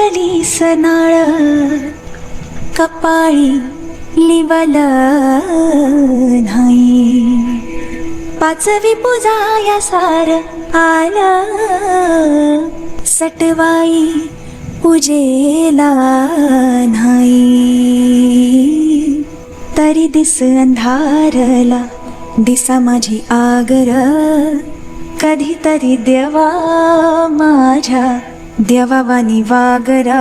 वाढली सनाळ कपाळी लिवल नाही, पाचवी पूजाया सार आलं सटवाई पूजेला नाही, तरी दिस अंधारला दिसा माझी आगर, कधीतरी देवा माझ्या देवावानी वागरा,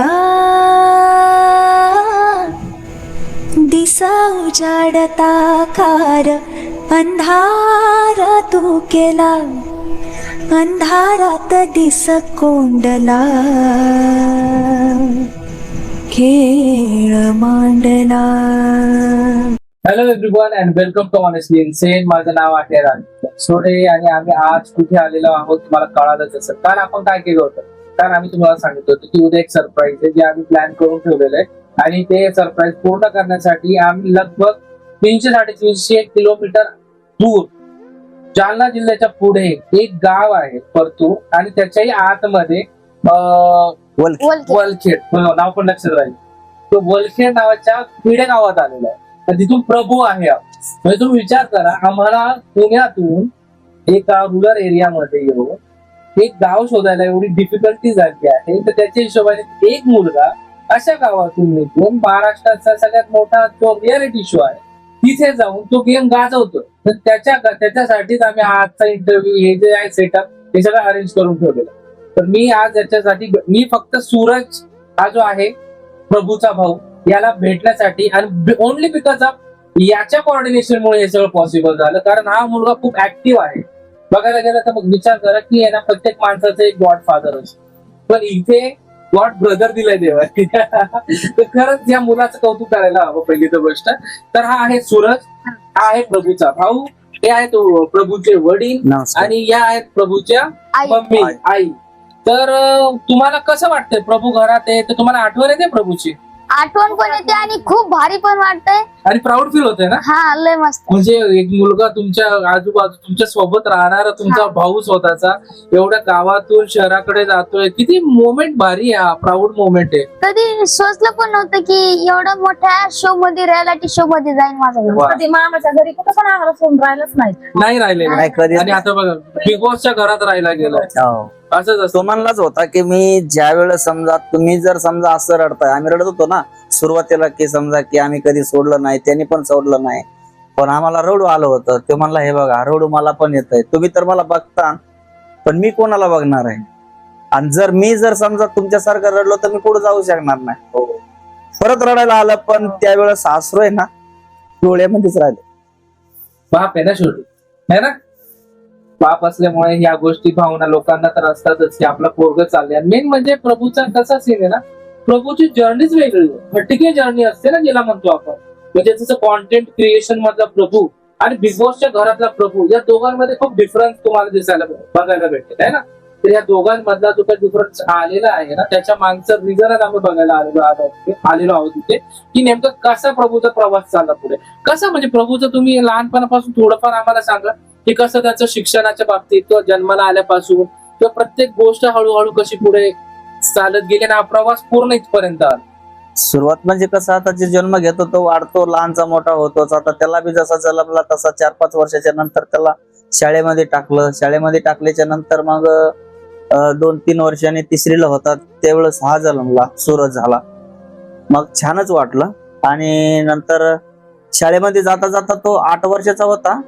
दिसा उजाडता कार अंधार तू केला, अंधारात दिस कोंडला खेळ मांडला. Hello everyone and welcome to honestly insane. माझं नाव आहे राज सोडे आणि आम्ही आज कुठे आलेलो आहोत तुम्हाला कळालंच असेल. काल आपण काय केलं होतं, कारण आम्ही तुम्हाला सांगितलं होतं की उद्या एक सरप्राईज आहे जे आम्ही प्लॅन करून ठेवलेलं आहे आणि ते सरप्राईज पूर्ण करण्यासाठी आम्ही लगभग 300-350 किलोमीटर दूर जालना जिल्ह्याच्या पुढे एक गाव आहे परतूर आणि त्याच्याही आतमध्ये वलखेड नाव पण लक्षात राहील. तो वलखेड नावाच्या खेडे गावात आलेला आहे. तर तिथून प्रभू आहे. म्हणजे तुम्ही विचार करा, आम्हाला पुण्यातून एका रुरल एरियामध्ये येऊन एक गाव शोधायला एवढी डिफिकल्टी झाली आहे. तर त्याच्या हिशोबाने एक मुलगा अशा गावातून निघून महाराष्ट्राचा सगळ्यात मोठा जो रियालिटी शो आहे तिथे जाऊन तो गेम गाजवतो. तर त्याच्यासाठीच आम्ही आजचा इंटरव्ह्यू हे जे आहे सेटअप हे सगळं अरेंज करून ठेवलेलं. तर मी आज याच्यासाठी मी फक्त सूरज हा जो आहे प्रभूचा भाऊ याला भेटण्यासाठी आणि ओनली बिकॉज ऑफ याच्या कॉर्डिनेशनमुळे हे सगळं पॉसिबल झालं. कारण हा मुलगा खूप ऍक्टिव्ह आहे. बघायला गेलं तर मग विचार करा की यांना प्रत्येक माणसाचं एक गॉड फादर असतो, पण इथे गॉड ब्रदर दिलाय देवाने. तर खरंच या मुलाचं कौतुक करायला हवं पहिली तर गोष्ट. तर हा आहे सूरज, हा आहे प्रभूचा भाऊ, हे आहेत प्रभूचे वडील आणि या आहेत प्रभूच्या मम्मी आई. तर तुम्हाला कसं वाटतंय प्रभू घरात आहे तर तुम्हाला आठवण येते प्रभूची? आठवण पण येते आणि खूप भारी पण वाटतंय आणि प्राऊड फील होतंय ना. हा लय मस्त. म्हणजे एक मुलगा तुमच्या आजूबाजू तुमच्या सोबत राहणारा तुमचा भाऊ स्वतःचा एवढ्या गावातून शहराकडे जातोय, किती मोमेंट भारी आहे. प्राऊड मोमेंट आहे. कधी सोचलं पण नव्हतं की एवढ्या मोठ्या शो मध्ये रियालिटी शो मध्ये जाईन माझा वा. कधी मामाच्या घरी कुठं पण आम्हाला फोन राहिलाच नाही राहिले नाही कधी. आणि आता बघा बिग बॉसच्या घरात राहायला गेलाय. असंच असतं. तो म्हणलाच होता की मी ज्या वेळेस समजा तुम्ही जर समजा असं रडताय, आम्ही रडत होतो ना सुरुवातीला की समजा की आम्ही कधी सोडलं नाही, त्यांनी पण सोडलं नाही, पण आम्हाला रडू आलं होतं. ते म्हणला हे बघा रडू मला पण येत आहे, तुम्ही तर मला बघता पण मी कोणाला बघणार आहे. आणि जर मी समजा तुमच्यासारखं रडलो तर मी पुढे जाऊ शकणार नाही. परत रडायला आलं पण त्यावेळेस सासरू आहे ना डोळ्यामध्येच राहिले. बाप आहे ना शेवटी, है ना. बाप असल्यामुळे या गोष्टी भावना लोकांना तर असतातच की आपला पोरग चालले. आणि मेन म्हणजे प्रभूचा कसा सीन आहे ना, प्रभूची जर्नीच वेगळी आहे. भटके जर्नी असते ना ज्याला म्हणतो आपण. म्हणजे जसं कॉन्टेंट क्रिएशन मधला प्रभू आणि बिग बॉसच्या घरातला प्रभू या दोघांमध्ये खूप डिफरन्स तुम्हाला दिसायला बघायला भेटते आहे ना. तर या दोघांमधला जो काही डिफरन्स आलेला आहे ना त्याच्या मागचं रिझनच आम्ही बघायला आलेलो आहोत तिथे की नेमकं कसा प्रभूचा प्रवास चालला पुढे. कसं म्हणजे प्रभूचं तुम्ही लहानपणापासून थोडंफार आम्हाला सांगा की कसं त्याचं शिक्षणाच्या बाबतीत किंवा जन्माला आल्यापासून किंवा प्रत्येक गोष्ट हळूहळू कशी पुढे चालत गेली ना प्रवास पूर्ण इथपर्यंत आला. सुरुवात म्हणजे कसं आता जे जन्म घेतो तो वाढतो, लहानचा मोठा होतोच. आता त्याला बी जसा जन्मला तसा 4-5 वर्षाच्या नंतर त्याला शाळेमध्ये टाकलं. शाळेमध्ये टाकल्याच्या नंतर मग 2-3 वर्षांनी तिसरीला होता त्यावेळेस हा जन्मला, सूरज झाला. मग छानच वाटलं. आणि नंतर शाळेमध्ये जाता जाता तो 8 वर्षाचा होता.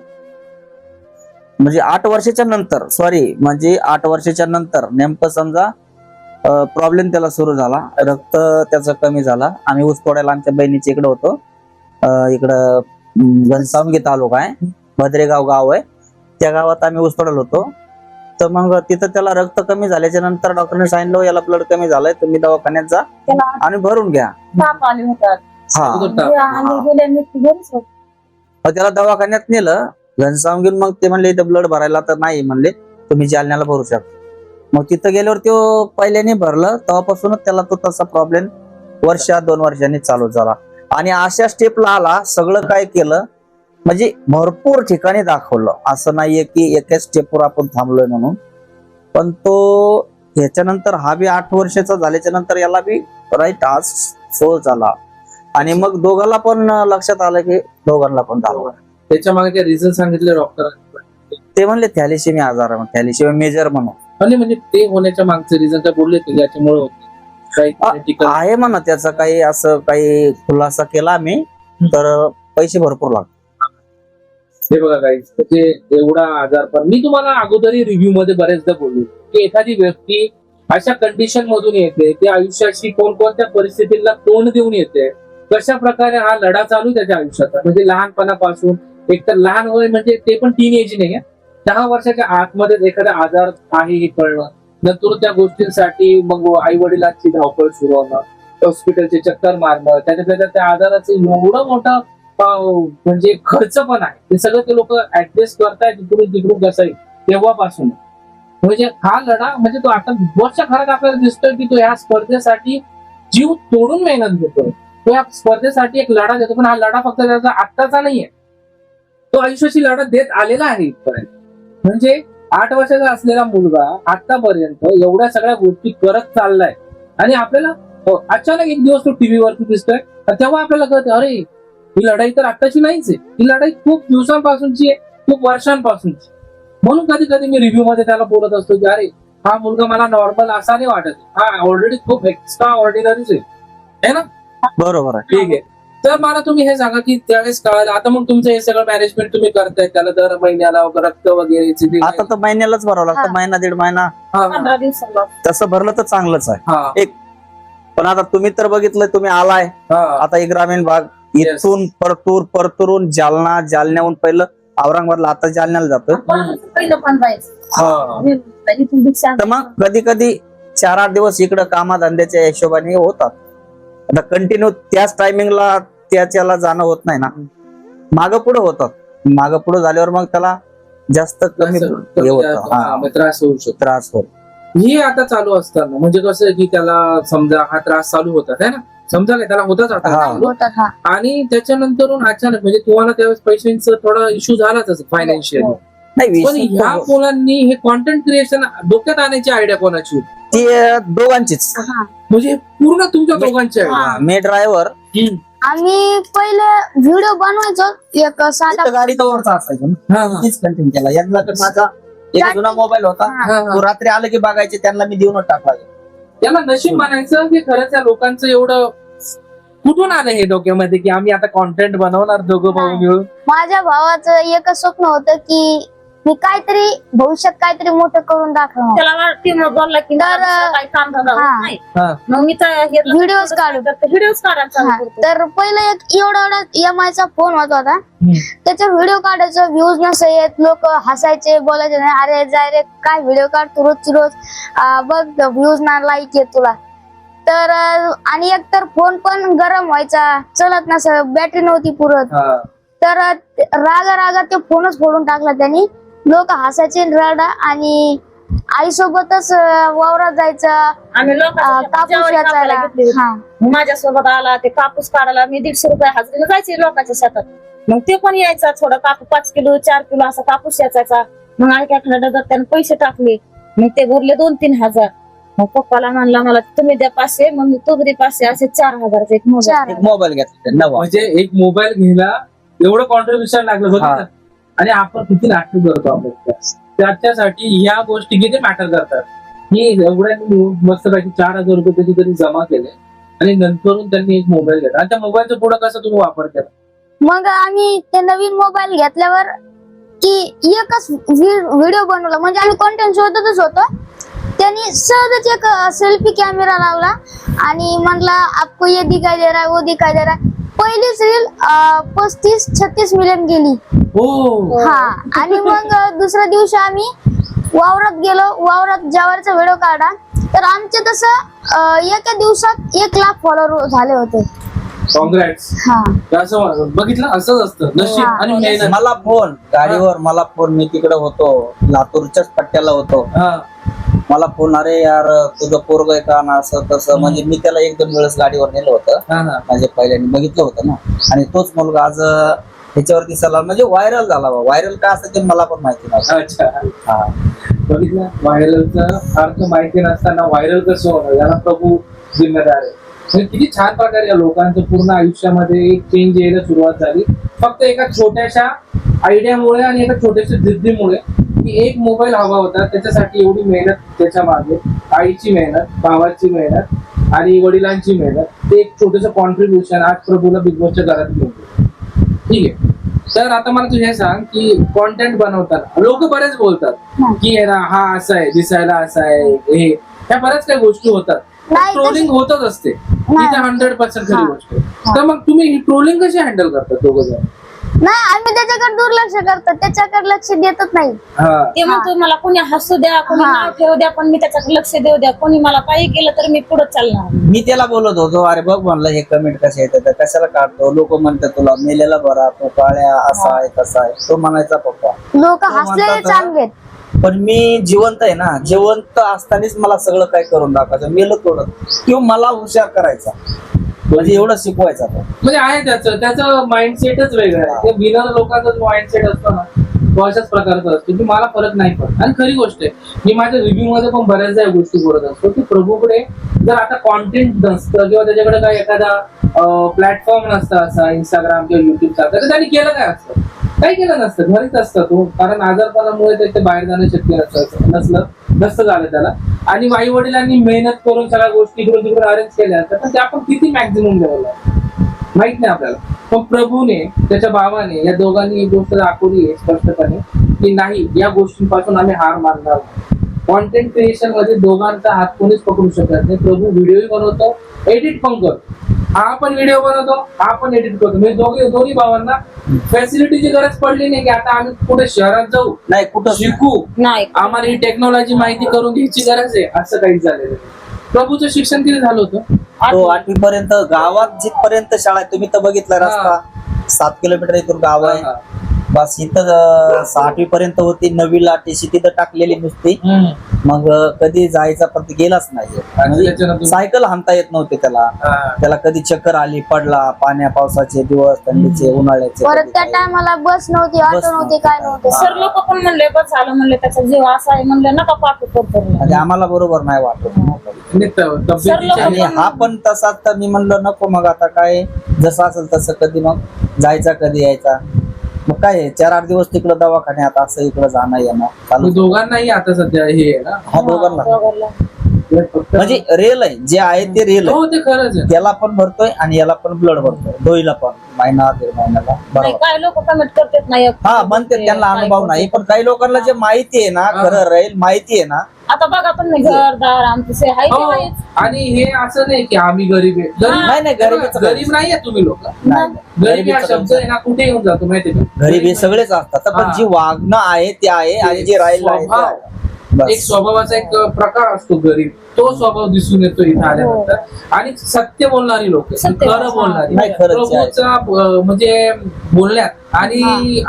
म्हणजे 8 वर्षाच्या नंतर म्हणजे 8 वर्षाच्या नंतर नेमकं समजा प्रॉब्लेम त्याला सुरू झाला. रक्त त्याचं कमी झाला. आम्ही ऊस तोडायला आमच्या बहिणीच्या इकडे होतो. इकडं घनसावंगी तालुका आहे, भद्रेगाव गाव आहे, त्या गावात आम्ही ऊस तोडायला होतो. तर मग तिथं त्याला रक्त कमी झाल्याच्या नंतर डॉक्टरने सांगितलं याला ब्लड कमी झालंय, तुम्ही दवाखान्यात जा आणि भरून घ्या. ताप आले होतात हा आणि गेल्या घरीच होत. मग त्याला दवाखान्यात नेलं घनसावंगीन. मग ते म्हणले इथं ब्लड भरायला तर नाही, म्हणले तुम्ही जालन्याला भरू शकता. मग तिथं गेल्यावर तो पहिल्याने भरलं, तेव्हापासूनच त्याला तो तसा प्रॉब्लेम 1-2 वर्षांनी चालू झाला. आणि अशा स्टेपला आला. सगळं काय केलं म्हणजे भरपूर ठिकाणी दाखवलं. असं नाहीये की एका स्टेपवर आपण थांबलोय म्हणून. पण तो ह्याच्यानंतर हा बी 8 वर्षाचा झाल्याच्या नंतर याला बी राईट आज 4 झाला आणि मग दोघांना पण लक्षात आलं की दोघांना पण झालं. त्याच्या मागे काही रिझन सांगितले डॉक्टर? ते म्हणले थॅलेसेमिया आजार आहे, थॅलेसेमिया मेजर म्हणून. म्हणजे ते होण्याच्या मागचं रिझन काय बोलले की याच्यामुळे होते काही critical? आहे म्हणा त्याचा काही असं काही खुलासा केला आम्ही तर पैसे भरपूर लागतात. हे बघा काही म्हणजे एवढा आजार पण मी तुम्हाला अगोदरही रिव्ह्यू मध्ये बरेचदा बोललो की एखादी व्यक्ती अशा कंडिशन मधून येते ती आयुष्याशी कोणकोणत्या परिस्थितीला तोंड देऊन येते, कशा प्रकारे हा लढा चालू त्याच्या आयुष्याचा. म्हणजे लहानपणापासून एक तर लहान वय म्हणजे ते पण टीन एज नाही, 10 वर्षाच्या आतमध्ये एखादा आजार आहे हे कळणं, नंतर त्या गोष्टींसाठी मग आई वडिलांची धावपळ सुरू होणं, हॉस्पिटलचे चक्कर मारणं, त्याच्या त्या आजाराचं एवढं मोठं म्हणजे खर्च पण आहे, ते सगळं ते लोक ऍडजस्ट करतायत इकडून तिकडून कसं आहे तेव्हापासून. म्हणजे हा लढा म्हणजे तो आता वर्षा खरंच आपल्याला दिसतोय की तो या स्पर्धेसाठी जीव तोडून मेहनत घेतोय, तो या स्पर्धेसाठी एक लढा देतो. पण हा लढा फक्त त्याचा आत्ताचा नाहीये, तो आयुष्याची लढा देत आलेला आहे इथपर्यंत. म्हणजे 8 वर्षाचा असलेला मुलगा आतापर्यंत एवढ्या सगळ्या गोष्टी करत चाललाय आणि आपल्याला अचानक एक दिवस तो टीव्हीवरती दिसतोय तेव्हा आपल्याला कळतं अरे ही लढाई तर आत्ताची नाहीच आहे, ही लढाई खूप दिवसांपासूनची आहे, खूप वर्षांपासूनची. म्हणून कधी कधी मी रिव्ह्यू मध्ये त्याला बोलत असतो की अरे हा मुलगा मला नॉर्मल असा नाही वाटत, हा ऑलरेडी खूप एक्स्ट्रा ऑर्डिनरीच आहे ना. बरोबर आहे. ठीक आहे, तर मला तुम्ही हे सांगा की त्यावेळेस कळालं आता मग तुमचं हे सगळं मॅनेजमेंट तुम्ही करताय, त्याला दर महिन्याला रक्त वगैरे आता तर महिन्यालाच भरावं लागतं, महिना दीड महिना 15 दिवसाला. तसं भरलं तर चांगलंच आहे. पण आता तुम्ही तर बघितलं, तुम्ही आलाय आता एक ग्रामीण भाग इथून परतूरून जालन्याहून पहिलं औरंगाबादला, आता जालन्याला जातं. पहिलं पण जायचं इथून भिक्षा तर मग कधी कधी 4-8 दिवस इकडं कामाधंद्याच्या हिशोबाने होतात. आता कंटिन्यू त्याच टायमिंगला त्याच्याला जाणं होत नाही ना, मागं पुढे होतात. मागं पुढे झाल्यावर मग त्याला जास्त कमी हे होतं, त्रास होऊ शकतो. त्रास होतो. हे आता चालू असताना म्हणजे कसं की त्याला समजा हा त्रास चालू होतात आहे ना, समजा काय त्याला होताच आता होतात हा. आणि त्याच्यानंतरून अचानक म्हणजे तुम्हाला त्यावेळेस पैशांचा थोडा इश्यू झालाच फायनान्शियल. नाही पण ह्या मुलांनी हे कॉन्टेंट क्रिएशन डोक्यात आणायची आयडिया कोणाची होती? ती दोघांचीच, म्हणजे पूर्ण तुमच्या दोघांची idea. मे ड्रायव्हर आम्ही पहिले व्हिडिओ बनवायचो एक साधा गाडी जवळचा असायचं ना, तीच कंटिन्यू केला. यातला तर माझा एक जुना मोबाईल होता, तो रात्री आलं की बघायचे, त्यांना मी देऊनच टाकला. त्याला नशीब म्हणायचं की खरंच या लोकांचं एवढं कुठून आलं हे डोक्यामध्ये की आम्ही आता कॉन्टेंट बनवणार दोघं भाऊ मिळून. माझ्या भावाचं एकच स्वप्न होतं की मी काहीतरी भविष्यात काहीतरी मोठं करून दाखवणार. त्याला वाटते मग बोलला की काही काम धंदा होत नाही. मग मी व्हिडिओज काढू व्हिडिओज काढायचा तर पहिलं एक एवढा EMI चा फोन होता, त्याचा व्हिडिओ काढायचा, व्ह्यूज नसे येत, लोक हसायचे, बोलायचे नाही अरे जाय रे काय व्हिडिओ काढतो रोजची रोज, बघ व्ह्यूज ना लाईक येत तुला. तर आणि एक तर फोन पण गरम व्हायचा, चलत नसं, बॅटरी नव्हती पुरत. तर रागा ते फोनच फोडून टाकला त्यांनी. लोक हसायचे रडा आणि आईसोबतच वावरात जायचं, कापूस याचायला. माझ्यासोबत आला ते कापूस काढायला, मी 150 रुपये हजेरीला जायचे लोकांच्या शेतात. मग ते पण यायचा, थोडं कापूस 5 किलो 4 किलो असा कापूस याचायचा. मग एखाद्या डब्यात त्याने पैसे टाकले, मग ते भरले 2-3 हजार. मग पप्पाला म्हणला मला तुम्ही द्या 500, मग मी तू दे 500, असे 4,000 एक मोबाईल घेतला. म्हणजे एक मोबाईल घ्यायला एवढं कॉन्ट्रीब्युशन लागलं होतं आणि आपण किती नाटक करतो आपण त्याच्यासाठी ह्या गोष्टी किती मॅटर करतात. ही एवढ्या मस्त पैकी 4,000 रुपये त्याची तरी जमा केले आणि नंतरून त्यांनी एक मोबाईल घेतला. आणि त्या मोबाईलचा पुढे कसा तुम्ही वापर केला? मग आम्ही ते नवीन मोबाईल घेतल्यावर की एकच व्हिडिओ बनवला, म्हणजे आम्ही कॉन्टेंट शोधतच होतो. त्यांनी सहजच एक सेल्फी कॅमेरा लावला आणि म्हणला आपको ये दिखाई दे रहा है वो दिखाई दे रहा है. पहिलीच रील 35-36 मिलियन गेली. हा. आणि मग दुसऱ्या दिवशी आम्ही वावरात गेलो, वावरात ज्वारीचा व्हिडिओ काढा, तर आमचे तसं एका दिवसात 1 लाख फॉलोअर झाले होते. काँग्रेट्स. असं बघितलं, असंच असतं नशीब आणि मेहनत. मला फोन गाडीवर, मला फोन, मी तिकडे होतो लातूरच्याच पट्ट्याला होतो, मला फोन अरे यार तुझं पोरग आहे का ना असं तसं. म्हणजे मी त्याला 1-2 वेळेस गाडीवर नेलं होतं, म्हणजे पहिल्याने बघितलं होतं ना. आणि तोच मुलगा आज त्याच्यावरती सलाम म्हणजे व्हायरल झाला. व्हायरल काय असतं ते मला पण माहिती नव्हतं. अच्छा, हा. बघितलं, व्हायरलचा अर्थ माहिती नसताना व्हायरल कसं होणं याला प्रभू जिम्मेदार आहे. म्हणजे किती छान प्रकारे या लोकांचं पूर्ण आयुष्यामध्ये एक चेंज यायला सुरुवात झाली फक्त एका छोट्याशा आयडियामुळे आणि एका छोट्याशा जिद्दीमुळे, की एक मोबाईल हवा होता त्याच्यासाठी एवढी मेहनत त्याच्या मागे, आईची मेहनत, भावाची मेहनत आणि वडिलांची मेहनत, ते एक छोटंसं कॉन्ट्रीब्युशन आज प्रभूला बिग बॉसच्या घरात घेऊन गेलं. ठीक आहे. तर आता मला तू हे सांग की कॉन्टेंट बनवताना लोक बरेच बोलतात की हे ना हा असा आहे, दिसायला असा आहे, हे ह्या बऱ्याच काही गोष्टी होतात. नाही, ट्रोलिंग होतच असते, ही नाही. तर 100% खरी हा. गोष्ट आहे. तर मग तुम्ही ही ट्रोलिंग कशी हँडल करतात दोघं जण? नाही, आम्ही त्याच्याकडे दुर्लक्ष करतो, त्याच्याकडे लक्ष देतच नाही. हा, ते म्हणतो मला कोणी हसू द्या, कोणी हा. नाव ठेवू द्या, पण मी त्याच्याकडे लक्ष देऊ द्या. कोणी मला काही केलं तर मी पुढे चालणार. मी त्याला बोलत होतो, अरे बघ म्हणलं हे कमेंट कसे येतात, कशाला काढतो, लोक म्हणतात तुला मेलेला बरा, तो काळ्या असा आहे तसा आहे. तो म्हणायचा पप्पा लोक तो हसलेले म्हणतात, चांगले आहेत. पण मी जिवंत आहे ना, जिवंत असतानाच मला सगळं काय करून दाखवायचं, मेलं तोडत किंवा मला हुशार करायचा, म्हणजे एवढं शिकवायचा तो. म्हणजे आहे त्याचं माइंडसेटच वेगळं आहे. ते विनर लोकांचं माइंडसेट असतो ना, तो अशाच प्रकारचा असतो की मला फरक नाही पडत. आणि खरी गोष्ट आहे, मी माझ्या रिव्ह्यू मध्ये पण बऱ्याचदा या गोष्टी बोलत असतो की प्रभूकडे जर आता कॉन्टेंट नसतं किंवा त्याच्याकडे काही एखादा प्लॅटफॉर्म नसता असा इंस्टाग्राम किंवा युट्यूब सारखा, तर त्यांनी केलं काय असतं? काही केलं नसतं, घरीच असतं तो. कारण आजारपणामुळे ते बाहेर जाणं शक्य नसतं झालं त्याला. आणि आई वडिलांनी मेहनत करून सगळ्या गोष्टी इकडून तिकडून अरेंज केल्या असतात, पण ते आपण किती मॅक्झिमम लेवलला माहित नाही आपल्याला. पण प्रभूने, त्याच्या भावाने, या दोघांनी एक गोष्ट दाखवली आहे स्पष्टपणे की नाही, या गोष्टींपासून आम्ही हार मानणार नाही. कॉन्टेंट क्रिएशन मध्ये दोघांचा हात कोणीच पकडू शकत नाही. प्रभू व्हिडिओही बनवतो, एडिट पण करतो. हा पण व्हिडिओ बनवतो, हा पण एडिट करतो. म्हणजे दोन्ही भावांना फॅसिलिटीची गरज पडली नाही की आता आम्ही कुठे शहरात जाऊ, नाही कुठं शिकू, नाही, आम्हाला ही टेक्नॉलॉजी माहिती करून घ्यायची गरज आहे, असं काहीच झालेलं नाही. प्रभूचं शिक्षण किती झालं होतं? तो 8वी पर्यंत गावात जिथपर्यंत शाळा आहे, तुम्ही तर बघितलं रस्ता 7 किलोमीटर इथून गाव आहे. हा. बस इथं 8वी पर्यंत होती. 9वीला टीसी तिथं टाकलेली नुसती. मग कधी जायचा पण गेलाच नाही. आणि त्याच्यानंतर सायकल हाणता येत नव्हते त्याला. हा. त्याला कधी चक्कर आली, पडला, पाण्या पावसाचे दिवस, थंडीचे, उन्हाळ्याचे, परत कधी त्या काही. टायमाला बस नव्हती, बस ऑटो नव्हते, नव्हती. काय नव्हते. हा. सर लोक पण म्हणले बस झालं, म्हणले त्याचा जीव असा आहे, म्हणले नका पाठवू करतो. म्हणजे आम्हाला बरोबर नाही वाटत. आणि तब्येतीच्या आणि हा पण तसाच. तर मी म्हणलं नको, मग आता काय जसं असेल तसं, कधी मग जायचा कधी यायचा. मग काय 4-8 दिवस तिकडं दवाखान्यात, असं इकडं जाणं येणं चालू. दोघांनाही आता सध्या हे आहे ना, हा दोघांना हे फक्त म्हणजे रेल आहे, जे आहे ते रेल हो, आहे. ते खरंच आहे. त्याला पण भरतोय आणि याला पण ब्लड भरतोय, दोईला पण महिना 1.5 महिन्याला नाही, बरोबर. काय लोक कमेंट करतात नाही. हा म्हणते त्यांना अनुभव नाही, पण काही लोकांना जे माहिती आहे ना, खरं राहील माहिती आहे ना. आता बघा पण घरदार आमचे आहे हो, आणि हे असं नाही की आम्ही गरीब आहे. नाही, नाही, गरीबीचं गरीब नाही आहे तुम्ही लोक. नाही, गरीब हा शब्द आहे ना, कुठे येऊन जातो माहिती का? गरीब हे सगळेच असतात, पण हा. जी वागणं आहे ते आहे आणि जे राहिलं आहे ते स्वभाव. आहे. बस. एक स्वभावाचा एक प्रकार असतो गरीब, तो स्वभाव दिसून येतो इथे आल्यानंतर. आणि सत्य बोलणारी लोक, सत्य खरं बोलणारी. नाही, खरंच आहे. प्रभूचा म्हणजे बोलण्यात आणि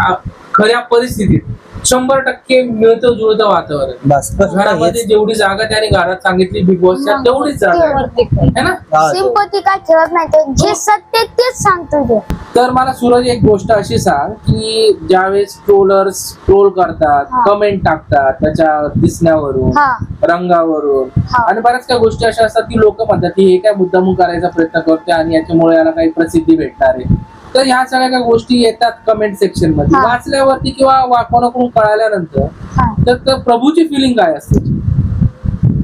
खऱ्या परिस्थितीत 100% मिळतं जुळतं वातावरण. बस बस घरामध्ये हेच. जेवढी जागा त्याने घरात सांगितली बिग बॉसच्या, तेवढीच जागा आहे. है ना? हा, तो. सिंपती काय खेळत नाही, तो जे सत्य तेच सांगतो तो. तर मला सूरज एक गोष्ट अशी सांग की ज्यावेळेस ट्रोलर्स ट्रोल करतात, हा. कमेंट टाकतात त्याच्या दिसण्यावरून, हा. रंगावरून, हा. आणि बऱ्याच काही गोष्टी अशा असतात की लोक म्हणतात की हे काय मुद्दामून करायचा प्रयत्न करते आणि याच्यामुळे याला काही प्रसिद्धी भेटणार आहे. तर ह्या सगळ्या काही गोष्टी येतात कमेंट सेक्शन मध्ये, हा. वाचल्यावरती किंवा कोणाकडून कळाल्यानंतर. हा. तर प्रभूची फिलिंग काय असते?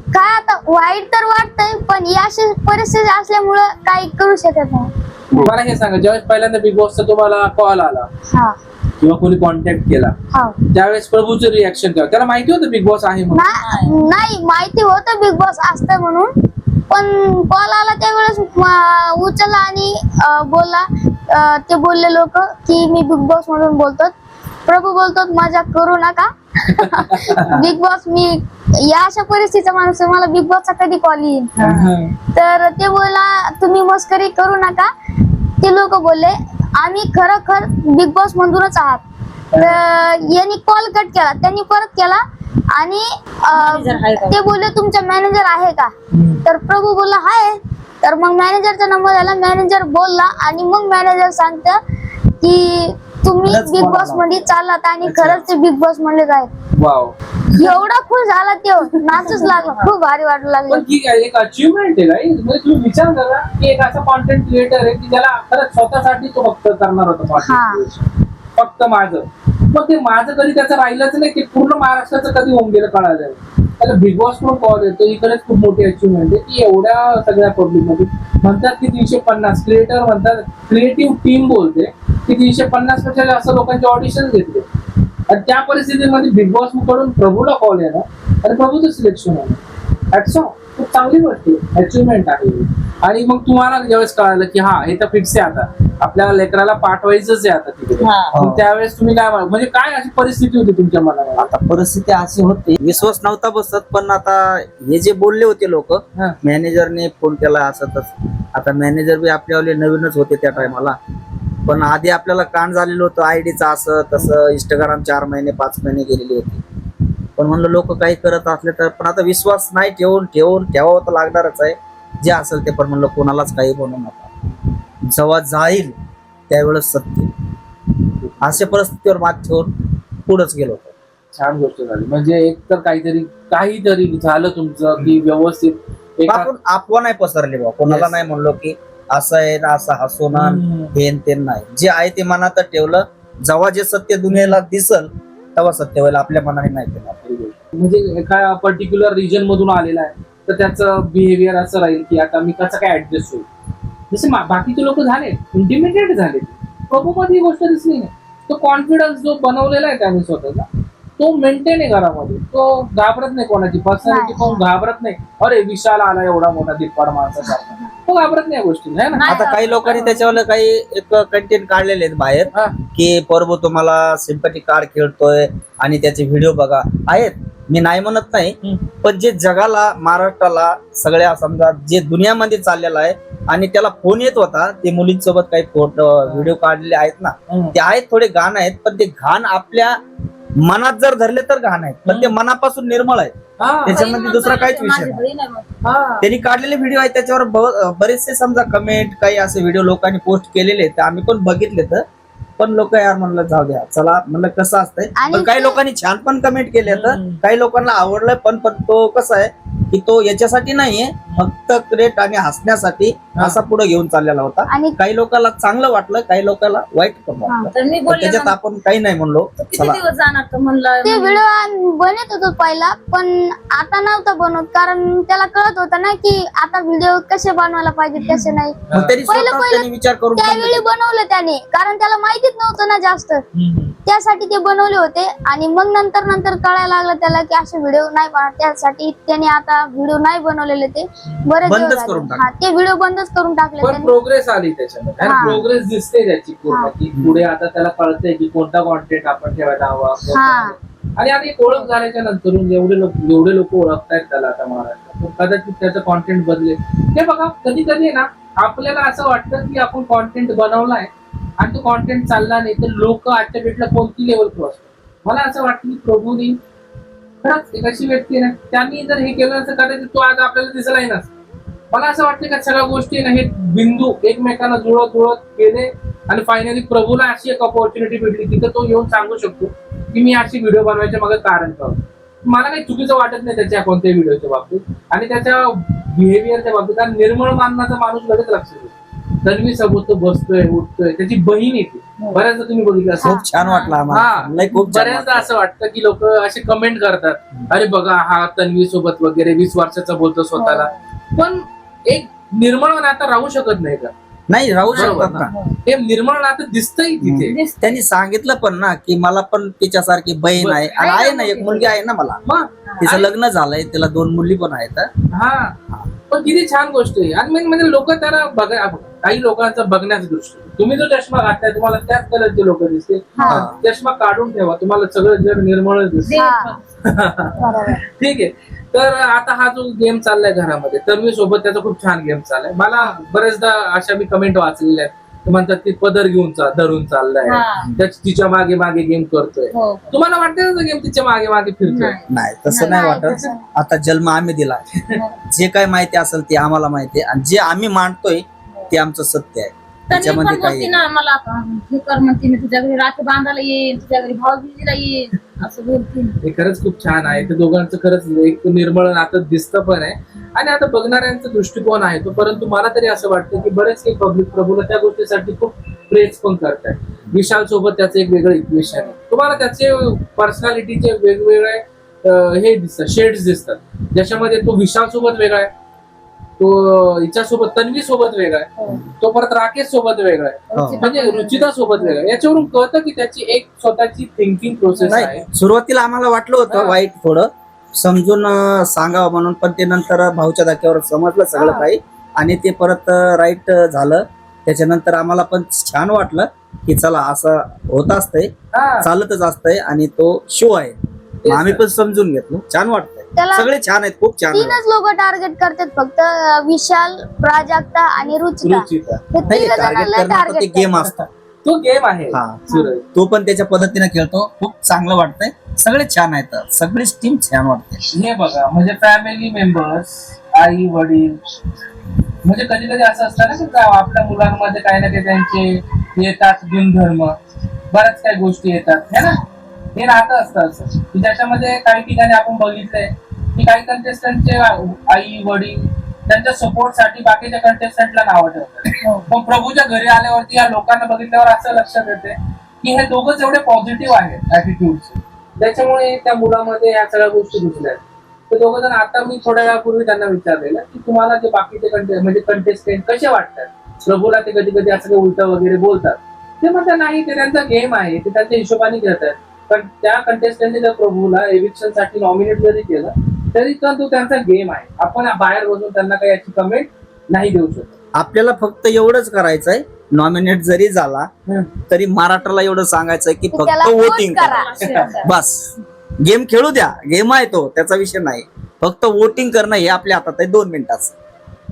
काय आता वाईट तर वाटतंय, पण या अशी परिस्थिती असल्यामुळं काही करू शकत नाही. मला हे सांगा, ज्यावेळेस पहिल्यांदा बिग बॉसचा तुम्हाला कॉल आला हा. किंवा कोणी कॉन्टॅक्ट केला, हा. त्यावेळेस प्रभूचं रिॲक्शन काय? त्याला माहिती होतं बिग बॉस आहे म्हणून? नाही, माहिती होतं बिग बॉस असतं म्हणून, पण कॉल आला त्यावेळेस उचलला आणि बोलला. ते बोलले लोक की मी बिग बॉस म्हणून बोलतो. प्रभू बोलतो मजाक करू नका. बिग बॉस, मी या अशा परिस्थितीचा माणूस आहे, मला बिग बॉसचा कधी कॉल येईल? तर ते बोला तुम्ही मस्करी करू नका. ते लोक बोलले आम्ही खरोखर बिग बॉस मधूनच आहात. तर यांनी कॉल कट केला, त्यांनी परत केला आणि Manager आहे का? ते बोलले तुमचा मॅनेजर आहे का? तर प्रभू बोलला हाय. तर मग मॅनेजरचा नंबर आला, मॅनेजर बोलला आणि मग मॅनेजर सांगतं की तुम्ही खरंच बिग कोणाला? बॉस मध्ये चाललात आणि अच्छा. खरंच ते बिग बॉस मधले आहेत. वाव. एवढा खुश झाला तो नाचूच लागला, खूप भारी वाटू लागलं. पण ठीक आहे, एक अचिव्हमेंट आहे गाईज. म्हणजे तुम्ही विचार करा की एक असा कॉन्टेंट क्रिएटर आहे की ज्याला खरंच स्वतःसाठी तो फक्त करणार होता हा. कॉन्टेंट क्रिएशन, फक्त माझं. मग ते माझं कधी त्याचं राहिलंच नाही, ते पूर्ण महाराष्ट्राचं कधी होऊन गेलं कळालं नाही. त्याला बिग बॉस कडून कॉल येतो, ही खरंच खूप मोठी अचिव्हमेंट आहे की एवढ्या सगळ्या पब्लिक मध्ये म्हणतात की 350 क्रिएटर म्हणतात, क्रिएटिव्ह टीम बोलते की 350 पेक्षा जास्त लोकांचे ऑडिशन घेतले आणि त्या परिस्थितीमध्ये बिग बॉस कडून प्रभूला कॉल येणार आणि प्रभूचं सिलेक्शन होणार. That's all. खूप चांगली गोष्ट आहे, अचिव्हमेंट आहे. आणि मग तुम्हाला ज्यावेळेस कळालं की हा हे तर फिक्स आहे, आता आपल्याला लेकराला पाठवायचंच आहे आता तिकडे, हा. मग त्यावेळेस तुम्ही काय म्हणजे काय अशी परिस्थिती होती तुमच्या मनामध्ये? आता परिस्थिती अशी होती, विश्वास नव्हता बसत. पण आता हे जे बोलले होते लोक, हा. मॅनेजरने फोन केला असं तसं. आता मॅनेजर बी आपल्यावाले नवीनच होते त्या टायमाला, पण आधी आपल्याला कान झालेलं होतं आयडीचं असं तसं. इंस्टाग्राम 4 महिने 5 महिने गेलेली होती. पण म्हणलं लोक काही करत असले तर, पण आता विश्वास नाही ठेवावं तर लागणारच आहे. जे असेल ते, पण म्हणलं कोणालाच काही बनवू नका, जेव्हा जाईल त्यावेळेस सत्य. अशा परिस्थितीवर मात ठेवून पुढेच गेलो होतो. छान गोष्ट झाली. म्हणजे एक तर काहीतरी झालं तुमचं की व्यवस्थित एका आपण अफवा नाही पसरली बा, कोणाला Yes. नाही म्हणलो की असं आहे ना असं हसू ना हम्म. हे न ते नाही. जे आहे ते मनात ठेवलं. जेव्हा जे सत्य दुनियेला दिसल तेव्हा सत्य व्हायला आपल्या मनाने नाही केलं. म्हणजे एका पर्टिक्युलर रिजन मधून आलेला आहे तर त्याचं बिहेवियर असं राहील की आता मी कसं काय ऍडजस्ट होईल. जसे बाकीचे लोक झाले इंटिमिडेट झाले, प्रभूमध्ये ही गोष्ट दिसली नाही. तो कॉन्फिडन्स जो बनवलेला आहे त्याने स्वतःला, तो मेंटेन आहे घरामध्ये. तो घाबरत नाही कोणाची पर्सनॅलिटी, नाही. कोण घाबरत नाही. अरे विशाल आला एवढा मोठा दिप्पाड माणसासारखा, तो घाबरत नाही या गोष्टी है ना. आता काही लोकांनी त्याच्यावर काही एक कंटेंट काढलेले आहेत बाहेर हा. की प्रभू तुम्हाला सिम्पॅथी कार्ड खेळतोय आणि त्याचे व्हिडिओ बघा. आहेत, मी नाही म्हणत नाही, पण जे जगाला महाराष्ट्राला सगळ्या समजा जे दुनियामध्ये चाललेलं आहे आणि त्याला फोन येत होता, ते मुलींसोबत काही फोटो व्हिडिओ काढलेले आहेत ना, ते आहेत थोडे घाण आहेत. पण ते घाण आपल्या मनात जर धरले तर घाण आहेत, पण ते मनापासून निर्मळ आहेत. हा. त्याच्यामध्ये दुसरा काहीच विषय माझी नाही. बहीण आहे मग. हा. त्यांनी काढलेले व्हिडिओ आहेत, त्याच्यावर बरेचसे समजा कमेंट काही असे व्हिडिओ लोकांनी पोस्ट केलेले आहेत, ते आम्ही पण बघितले. तर पण लोक यार म्हणलं जाऊ द्या, चला म्हणलं कसं असतंय. आणि पण काही ते- लोकांनी छान पण कमेंट केले, तर काही लोकांना आवडलं. पण तो कसं आहे की तो याच्यासाठी नाहीये, फक्त क्रेट आणि हसण्यासाठी असा पुढे घेऊन चाललेला होता. आणि काही लोकांना चांगलं वाटलं, काही लोकांना वाईट पण वाटलं. तर मी पण बोलले त्याच्यात मग, आपण काही नाही म्हणलो, तू किती चला. दिवस जाणार तर म्हणलं ते व्हिडिओ बनत होतो पहिला, पण आता नव्हता बनवत. कारण त्याला कळत होतं ना की आता व्हिडिओ कसे बनवायला पाहिजे कसे नाही. मग त्यांनी पहिलं- स्वतः त्यांनी विचार करून त्यावेळी बनवलं त्याने, कारण त्याला माहितीच नव्हतं ना जास्त, त्यासाठी ते बनवले होते. आणि मग नंतर कळायला लागलं त्याला की असे व्हिडिओ नाही बनवत. त्यासाठी त्याने आता व्हिडिओ नाही बनवलेले, ते बरेच बंदच दिवस करून झाले. हा, ते व्हिडिओ बंदच करून टाकले पण त्याने. प्रोग्रेस आली त्याच्यामध्ये, हा. प्रोग्रेस दिसते त्याची पूर्ण हा. की पुढे आता त्याला कळतंय की कोणता कॉन्टेंट आपण ठेवायला हवा, कोणता हा. नाही. आणि आता एक ओळख झाल्याच्या नंतर जेवढे लोक ओळखतायत त्याला आता महाराष्ट्रात, कदाचित त्याचं कॉन्टेंट बदलेल. हे बघा, कधी कधी ना आपल्याला असं वाटतं की आपण कॉन्टेंट बनवलाय आणि तो कॉन्टेंट चालला नाही, तर लोक आजच्या डेटला कोणती लेवल क्रॉस करतात. मला असं वाटतं की प्रभूनी खरंच एक अशी व्यक्ती आहे ना, त्यांनी जर हे केलं असं कदाचित तो आज आपल्याला दिसलाही नसता. मला असं वाटतं का सगळ्या गोष्टी ना हे बिंदू एकमेकांना जुळत गेले आणि फायनली प्रभूला अशी एक ऑपॉर्च्युनिटी भेटली तिथं तो येऊन सांगू शकतो की मी अशी व्हिडिओ बनवायच्या मागे कारण करतो. मला काही चुकीचं वाटत नाही त्याच्या कोणत्याही व्हिडिओच्या बाबतीत आणि त्याच्या बिहेवियरच्या बाबतीत. कारण निर्मळ माननाचा माणूस लगेच लक्षात येतो. तन्वी सोबत तो बसतोय उठतोय, त्याची बहीण येते. बऱ्याचदा तुम्ही बघितलं असं, खूप छान वाटलं आम्हाला. लय खूप छान बऱ्याचदा वाटलं. असं वाटतं की लोक असे कमेंट करतात, अरे बघा हा तन्वी सोबत वगैरे 20 वर्षाचा बोलतो स्वतःला. पण एक निर्मळ नातं राहू शकत नाही का? नाही राहू बरोबर शकतात ना. हे निर्मळ नातं दिसतंय तिथे. त्यांनी सांगितलं पण ना की मला पण तिच्यासारखी बहीण आहे आणि आहे ना, एक मुलगी आहे ना मला. मग तिचं लग्न झालंय, तिला 2 मुली पण आहेत. हा, पण किती छान गोष्ट आहे. आणि म्हणजे लोक त्याला बघा, काही लोकांचा बघण्याचा दृष्टी, तुम्ही जो चष्मा घातलाय तुम्हाला त्याच कलरचे लोक दिसते. हा. चष्मा काढून ठेवा, तुम्हाला सगळं जग निर्मळ दिसते. हा. बरोबर. ठीक आहे. तर आता हा जो गेम चाललाय घरामध्ये, तन्वी सोबत त्याचा खूप छान गेम चाललाय. मला बरेचदा अशा मी कमेंट वाचलेल्या आहेत, ते म्हणतात की पदर घेऊन धरून चाललाय, तिच्या मागे मागे गेम करतोय. हो. तुम्हाला वाटतं गेम तिच्या मागे मागे फिरतोय? नाही, तसं नाही वाटत. आता जन्म आम्ही दिला, जे काय माहिती असेल ते आम्हाला माहिती आहे आणि जे आम्ही मांडतोय ते आमचं सत्य आहे. तन्वी त्याच्यामध्ये पण काही बोलते ना मला हे कर म्हणते, मी तुझ्या घरी राखी बांधायला येईन, तुझ्या घरी भाऊबीजेला येईन असं बोलते. हे खरंच खूप छान आहे. ते दोघांचं खरंच एक निर्मळ नातं दिसतं पण आहे आणि आता बघणाऱ्यांचा दृष्टिकोन आहे तो. परंतु मला तरी असं वाटतं की बरेच काही पब्लिक प्रभूला त्या गोष्टीसाठी खूप प्रेस पण करतात. विशाल सोबत त्याचं एक वेगळं इक्वेशन आहे. तुम्हाला त्याचे पर्सनॅलिटीचे वेगवेगळे हे दिसतात, शेड्स दिसतात, ज्याच्यामध्ये तो विशाल सोबत वेगळा आहे, तो हिच्यासोबत तन्वी सोबत वेगळा आहे, तो परत राकेश सोबत वेगळा आहे, हो. म्हणजे रुचिता सोबत वेगळा आहे. याच्यावरून कळतं की त्याची एक स्वतःची थिंकिंग प्रोसेस आहे. नाही, सुरुवातीला आम्हाला वाटलं होतं हा. वाईट, थोडं समजून सांगावं म्हणून, पण ते नंतर भाऊच्या धक्क्यावर समजलं सगळं हा. काही आणि ते परत राईट झालं. त्याच्यानंतर आम्हाला पण छान वाटलं की चला असं होत असतंय, हा. चालतच असतंय आणि तो शो आहे. मग आम्ही पण समजून घेतलो, छान वाटतंय. त्याला सगळे छान आहेत, खूप छान आहेत. तीनच लोक टार्गेट करतात फक्त, विशाल, प्राजक्ता आणि रुचिता. रुचिता हे नाही, तिघ टार्गेट जणांना करणं तर ते टार्गेट गेम असतात. तो गेम आहे. हा. सूरज, तो पण त्याच्या पद्धतीने खेळतो, खूप चांगलं वाटतंय. सगळे छान आहेत, सगळीच टीम छान वाटते. हे बघा, म्हणजे फॅमिली मेंबर्स, आई वडील, म्हणजे कधी कधी असं असतं ना की आपल्या मुलांमध्ये काही ना काही त्यांचे येतात गुणधर्म, बऱ्याच काही गोष्टी येतात है ना. हे नातं असतं असं की त्याच्यामध्ये काही ठिकाणी आपण बघितलंय की काही कंटेस्टंटचे आई वडील त्यांच्या सपोर्टसाठी बाकीच्या कंटेस्टंटला नावं ठेवतात. पण प्रभूच्या घरी आल्यावरती या लोकांना बघितल्यावर असं लक्षात येते की हे दोघंच एवढे पॉझिटिव्ह आहेत ऍटिट्यूडचे, त्याच्यामुळे त्या मुलामध्ये या सगळ्या गोष्टी घुसल्या आहेत. ते दोघं जण, आता मी थोड्या वेळापूर्वी त्यांना विचारलेलं की तुम्हाला जे बाकीचे म्हणजे कंटेस्टंट कसे वाटतात, प्रभूला ते कधी कधी असं काही उलटं वगैरे बोलतात, ते म्हणतात नाही, ते त्यांचा गेम आहे, ते त्यांच्या हिशोबाने खेळतात. पण त्या कंटेस्टंटने जर प्रभूला एविक्शन साठी नॉमिनेट जरी केलं तरी पण तो त्यांचा गेम आहे. आपण बाहेर बसून त्यांना काही याची कमेंट नाही देऊ शकत. आपल्याला फक्त एवढंच करायचंय, नॉमिनेट जरी झाला तरी महाराष्ट्राला एवढं सांगायचंय की त्याला फक्त vote वोटिंग करा. करा, बस. गेम खेळू द्या, गेम आहे तो, त्याचा विषय नाही. फक्त वोटिंग करणं हे आपल्या हातात आहे 2 मिनिटाचं.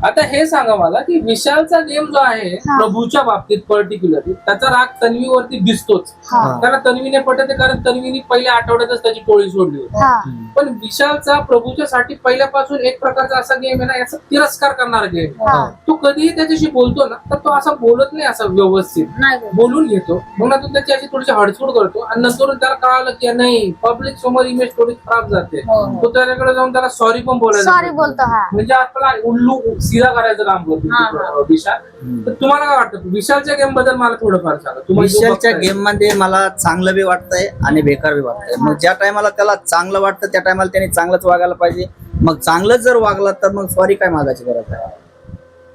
आता हे सांगा मला की विशालचा गेम जो आहे हा. प्रभूच्या बाबतीत पर्टिक्युलरली, त्याचा राग तन्वीवरती दिसतोच. हा. त्याला तन्वीने पटते कारण तन्वीने पहिल्या आठवड्यातच त्याची टोळी सोडली होती. हा. पण विशालचा प्रभूच्या साठी पहिल्यापासून एक प्रकारचा असा गेम आहे ना, याचा तिरस्कार करणारा गेम. हा. तो कधीही त्याच्याशी बोलतो ना तर तो असा बोलत नाही, असा व्यवस्थित नाही बोलत. बोलून घेतो, मग नंतर त्याची अशी थोडीशी हडसूड करतो आणि नंतर त्याला कळालं की नाही, पब्लिक समोर इमेज थोडी खराब जाते, हो, हो. तो त्याच्याकडे जाऊन त्याला सॉरी पण बोलायला सॉरी लागतो. बोलतो. हा. म्हणजे आपला उल्लू सीधा करायचं काम करतो हा. विशाल. तर तुम्हाला काय वाटतं विशालच्या गेम बद्दल? मला थोडंफार सांगा. तुम्ही जो विशालच्या बघताय. गेम मध्ये मला चांगलं बी वाटतंय आणि बेकार बी वाटतंय. मग ज्या टायमाला त्याला चांगलं वाटतं त्या टायमाला त्याने चांगलंच वागायला पाहिजे. मग चांगलंच जर वागला तर मग सॉरी काय मागायची गरज आहे.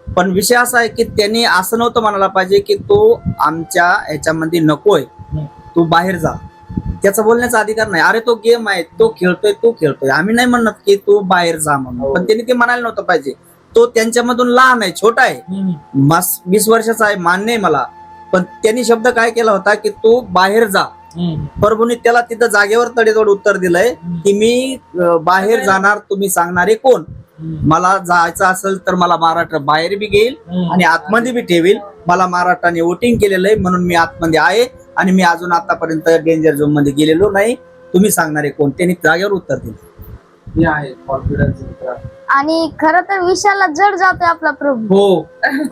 पण विषय असा आहे की त्यांनी असं नव्हतं म्हणायला पाहिजे की तो आमच्या ह्याच्यामध्ये नकोय, तू बाहेर जा. त्याचा बोलण्याचा अधिकार नाही. अरे तो गेम आहे, तो खेळतोय, तू खेळतोय, आम्ही नाही म्हणत की तू बाहेर जा म्हणून. पण त्यांनी ते म्हणायला नव्हतं पाहिजे. तो त्यांच्यामधून लहान आहे, छोटा आहे, 20 वर्षाचा आहे, मान्य आहे मला. पण त्यांनी शब्द काय केला होता की तू बाहेर जा. प्रभूने त्याला तिथं जागेवर तडेतोड उत्तर दिलंय की मी बाहेर जाणार, तुम्ही सांगणारे कोण? मला जायचं असेल तर मला महाराष्ट्र बाहेर बी घेईल आणि आतमध्ये बी ठेवील. मला महाराष्ट्राने वोटिंग केलेलं आहे म्हणून मी आतमध्ये आहे आणि मी अजून आतापर्यंत डेंजर झोन मध्ये गेलेलो नाही. तुम्ही सांगणारे कोण? त्यांनी जागेवर उत्तर दिलं. हे आहे कॉन्फिडन्स. आणि खरं तर विशालला जड जातोय आपला प्रभू. हो,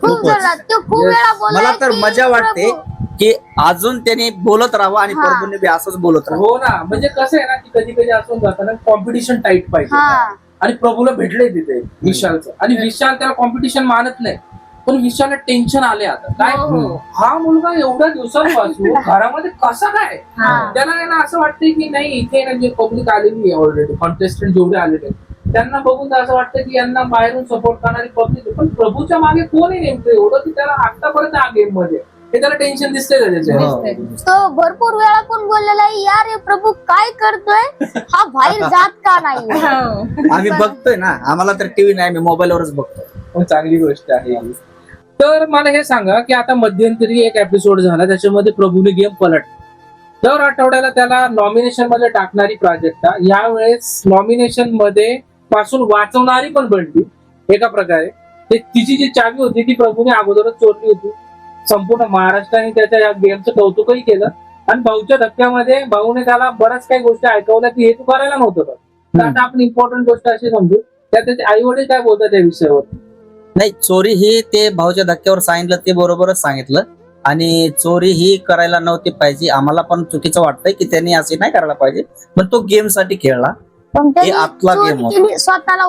खूप जड जात. तो खूप Yes. वेळा बोललाय मला तर की मजा वाटते प्रभू. की अजून त्याने बोलत राहावं आणि हा. प्रभूने बी असंच बोलत राहावं. हो ना. म्हणजे कसं आहे ना की कधी कधी असं जातं ना, कॉम्पिटिशन टाईट पाहिजे. हा. आणि प्रभूला भेटले तिथे विशालचं, आणि विशाल त्याला कॉम्पिटिशन मानत नाही. पण विशालला टेन्शन आले आता काय, हो. हा मुलगा एवढ्या दिवसांपासून घरामध्ये कसा काय. हा. त्याला आहे ना असं वाटतंय की नाही, इथे ना जे पब्लिक आलेली आहे ऑलरेडी, कॉन्टेस्टंट जेवढे आलेले त्यांना बघून तर असं वाटतं की यांना बाहेरून सपोर्ट करणारी पब्लिक. पण प्रभूच्या मागे कोण आहे नेमकं एवढं की त्याला आतापर्यंत हा गेम मध्ये, हे त्याला टेन्शन दिसतंय का त्याच्या. हो. तो भरपूर वेळा पण बोललेला आहे, यार हे प्रभू काय करतोय, हा बाहेर जात का नाही. आम्ही बघतोय ना, आम्हाला तर टीव्ही नाही, आम्ही मोबाईलवरच बघतोय. चांगली गोष्ट आहे. तर मला हे सांगा की आता मध्यंतरी एक एपिसोड झाला त्याच्यामध्ये प्रभूने गेम पलट. दर आठवड्याला त्याला नॉमिनेशन मध्ये टाकणारी प्राजक्ता यावेळेस नॉमिनेशन मध्ये पासून वाचवणारी पण बनली एका प्रकारे. तिची जी चावी होती ती प्रभूने अगोदरच चोरली होती. संपूर्ण महाराष्ट्राने त्याच्या या गेमचं कौतुकही केलं आणि भाऊच्या धक्क्यामध्ये भाऊने त्याला बऱ्याच काही गोष्टी ऐकवल्या की हे तू करायला नव्हतं. तर आता आपण इम्पॉर्टंट गोष्ट अशी समजू, त्या त्याचे आई वडील काय बोलतात त्या विषयावर. नाही, चोरी ही ते भाऊच्या धक्क्यावर सांगितलं ते बरोबरच सांगितलं. आणि चोरी ही करायला नव्हती पाहिजे. आम्हाला पण चुकीचं वाटतंय की त्यांनी असे नाही करायला पाहिजे, पण तो गेम साठी खेळला, पण त्यांनी आतला चोरी game होता. केली स्वतःला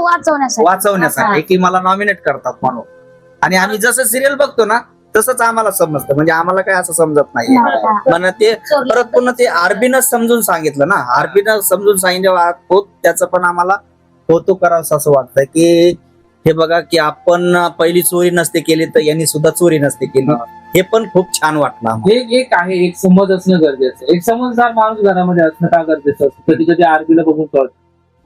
वाचवण्यासाठी की मला नॉमिनेट करतात म्हणून. आणि आम्ही जसं सिरियल बघतो ना तसंच आम्हाला समजतं, म्हणजे आम्हाला काय असं समजत नाही. पण ते परत पुन्हा ते आरबीनं समजून सांगितलं ना, आरबीनं समजून सांगितलं त्याचं पण आम्हाला कौतुक करावं असं वाटतं की हे बघा की आपण पहिली चोरी नसते केली तर यांनी सुद्धा चोरी नसते केली. हे पण खूप छान वाटलं आम्हाला. एक आहे, एक समज असणं गरजेचं आहे. एक समजदार माणूस घरामध्ये असणं का गरजेचं असतं. कधी कधी आरबीला बघून कळत,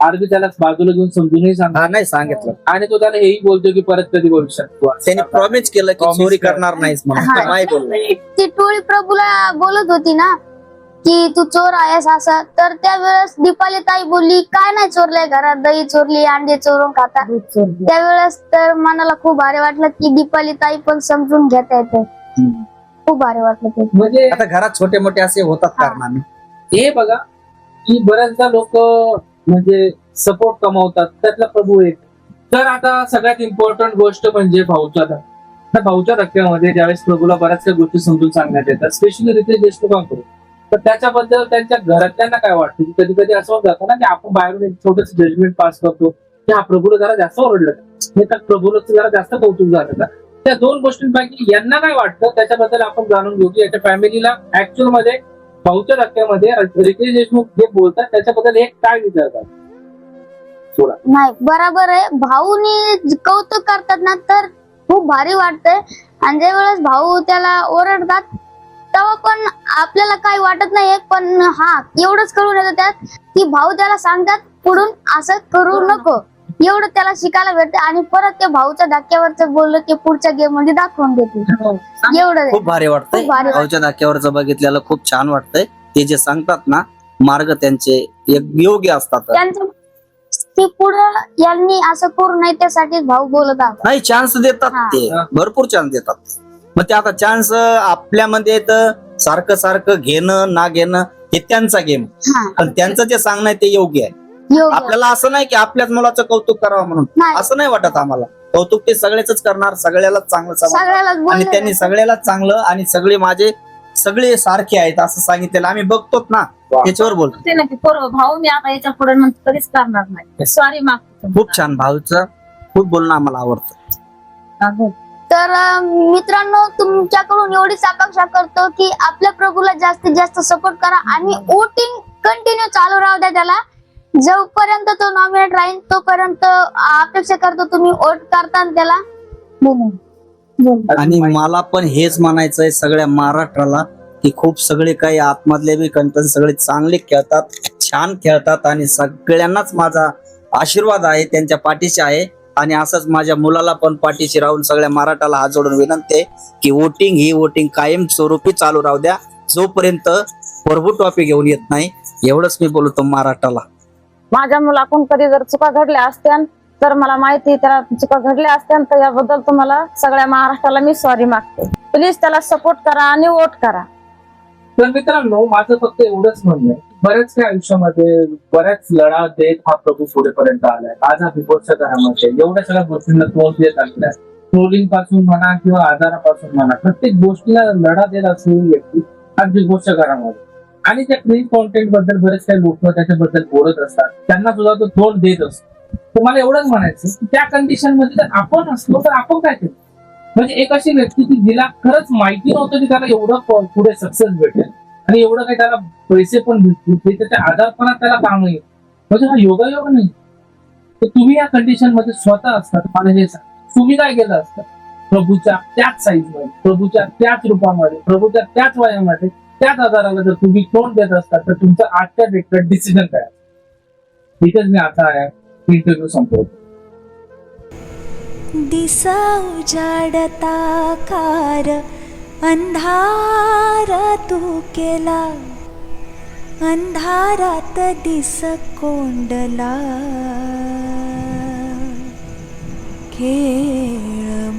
आरबी त्याला बाजूला घेऊन समजूनही सांगतो नाही सांगितलं, आणि तो त्याला हेही बोलतो की परत कधी बोलू शकतो. त्यांनी प्रॉमिस केलं की चोरी करणार नाहीस म्हणून, हा. तर नाही बोललो. ती टोळी प्रभूला बोलत होती ना की तू चोर आहेस असं, तर त्यावेळेस दीपाली ताई बोलली काय नाही चोरलंय, घरात दही चोरली, अंडे चोरून खाता. त्यावेळेस तर मनाला खूप भारी वाटलं की दीपाली ताई पण समजून घेता येते. खूप भारी वाटलं ते. म्हणजे आता घरात छोटे मोठे असे होतात कारणाने. हे बघा की बऱ्याचदा लोक म्हणजे सपोर्ट कमावतात, त्यातला प्रभू एक. तर आता सगळ्यात इम्पॉर्टंट गोष्ट म्हणजे भाऊच्या धक्का. त्या भाऊच्या धक्क्यामध्ये ज्यावेळेस प्रभूला बऱ्याच काही गोष्टी समजून सांगण्यात येतात, स्पेशली रितेश देशमुखांकडून. तर त्याच्याबद्दल त्यांच्या घरातल्यांना काय वाटतं की कधी कधी असं होत जातं ना की आपण बाहेरून एक छोटस जजमेंट पास करतो की हा प्रभूला जरा जास्त ओरडलं हे तर प्रभूला जरा जास्त कौतुक झालं का. त्या दोन गोष्टींपैकी यांना काय वाटतं त्याच्याबद्दल आपण जाणून घेऊ की याच्या फॅमिलीला ऍक्च्युअल मध्ये भाऊच्या धक्क्यामध्ये रितेश देशमुख जे बोलतात त्याच्याबद्दल एक काय विचार करतात. नाही बरोबर आहे, भाऊनी कौतुक करतात ना तर खूप भारी वाटतंय. आणि ज्या वेळेस भाऊ त्याला ओरडतात तेव्हा पण आपल्याला काही वाटत नाहीये, पण हा एवढंच कळून येतं त्यात की भाऊ त्याला सांगतात पुढून असं करू नको, एवढं त्याला शिकायला भेटतं. आणि परत ते भाऊच्या धक्क्यावरच बोललं ते पुढच्या गेम मध्ये दाखवून देते. एवढं खूप भारी वाटतंय. खूप भारी वाटतंय. भाऊच्या धक्क्यावरचं बघितलेलं खूप छान वाटतंय. ते जे सांगतात ना मार्ग त्यांचे एक योग्य असतात. त्यांचं की पुढं यांनी असं करू नये त्यासाठी भाऊ बोलत आहोत. नाही चान्स देतात, हा. ते भरपूर चान्स देतात. मग ते आता चान्स आपल्यामध्ये तर सारखं सारखं घेणं ना घेणं हे त्यांचा गेम, हा पण त्यांचं जे सांगणं आहे ते योग्य आहे. योग्य. आपल्याला असं नाही की आपल्याच मुलाचं कौतुक करावं म्हणून, नाही. असं नाही वाटत आम्हाला. कौतुक ते सगळेच करणार, सगळ्यालाच चांगलं समजणार. सगळ्यालाच आणि बोलले त्यांनी सगळ्यालाच चांगलं आणि सगळे सारखे आहेत असं सांगितलेलं आम्ही बघतोच ना, त्याच्यावर बोलतो. ते नाही भाऊ मी आता याच्या पुढे कधीच करणार नाही, सॉरी मागतो. खूप छान, भाऊचं खूप बोलणं आम्हाला आवडतं. तर मित्रांनो तुमच्याकडून एवढीच अपेक्षा करतो की आपल्या प्रभूला जास्तीत जास्त सपोर्ट करा आणि वोटिंग कंटिन्यू चालू राहू द्या त्याला. जोपर्यंत तो नॉमिनेट राहील तोपर्यंत अपेक्षा करतो तुम्ही वोट करता त्याला. आणि मला पण हेच म्हणायचंय सगळ्या महाराष्ट्राला की खूप सगळे काही आतमधले बी कंटेंट सगळे चांगले खेळतात, छान खेळतात आणि सगळ्यांनाच माझा आशीर्वाद आहे, त्यांच्या पाठीशी आहे. आणि असंच माझ्या मुलाला पण पाठीशी राहून सगळ्या महाराष्ट्राला हात जोडून विनंती आहे की वोटिंग कायम स्वरूपी चालू राहू द्या जोपर्यंत प्रभू टॉपिक घेऊन येत नाही. एवढंच मी बोलतो महाराष्ट्राला. माझ्या मुलाकडून कधी जर चुका घडल्या असत्या तर मला माहिती त्याला चुका घडल्या असत्या, तर याबद्दल तुम्हाला सगळ्या महाराष्ट्राला मी सॉरी मागते. प्लीज त्याला सपोर्ट करा आणि वोट करा. तर मित्रांनो माझं फक्त एवढंच म्हणणं आहे, बऱ्याच काही आयुष्यामध्ये बऱ्याच लढा देत हा प्रभू पुढेपर्यंत आलाय. आज हा बिफोरच्या घरामध्ये एवढ्या सगळ्या गोष्टींना तोंड देत आलेला आहे. ट्रोलिंग पासून म्हणा किंवा आजारापासून म्हणा प्रत्येक गोष्टीला लढा देत असलेली व्यक्ती आज बिफोरच्या घरामध्ये. आणि त्या क्रीम कॉन्टेंट बद्दल बरेच काही लोक त्याच्याबद्दल बोलत असतात, त्यांना सुद्धा तो तोंड देत असतो. तर मला एवढंच म्हणायचं की त्या कंडिशन मध्ये जर आपण असलो तर आपण काय केलं. म्हणजे एक अशी व्यक्ती की जिला खरंच माहिती नव्हतं की त्याला एवढं पुढे सक्सेस भेटेल आणि एवढं काही त्याला पैसे पण भेटतील, त्याच्या आजारपणात त्याला काम येईल, म्हणजे हा योगायोग नाही. तर तुम्ही या कंडिशन मध्ये स्वतः असतात, मला हे सांग तुम्ही काय केलं असतं. प्रभूच्या त्याच साईज मध्ये, प्रभूच्या त्याच रूपामध्ये, प्रभूच्या त्याच वयामध्ये, त्याच आजाराला जर तुम्ही तोंड देत असतात तर तुमचं आजच्या डेटचं डिसिजन काय. इथेच मी आता इंटरव्ह्यू संपवतो. दिसा उजाडता कार अंधार तू केला, अंधारात दिस कोंडला खेळ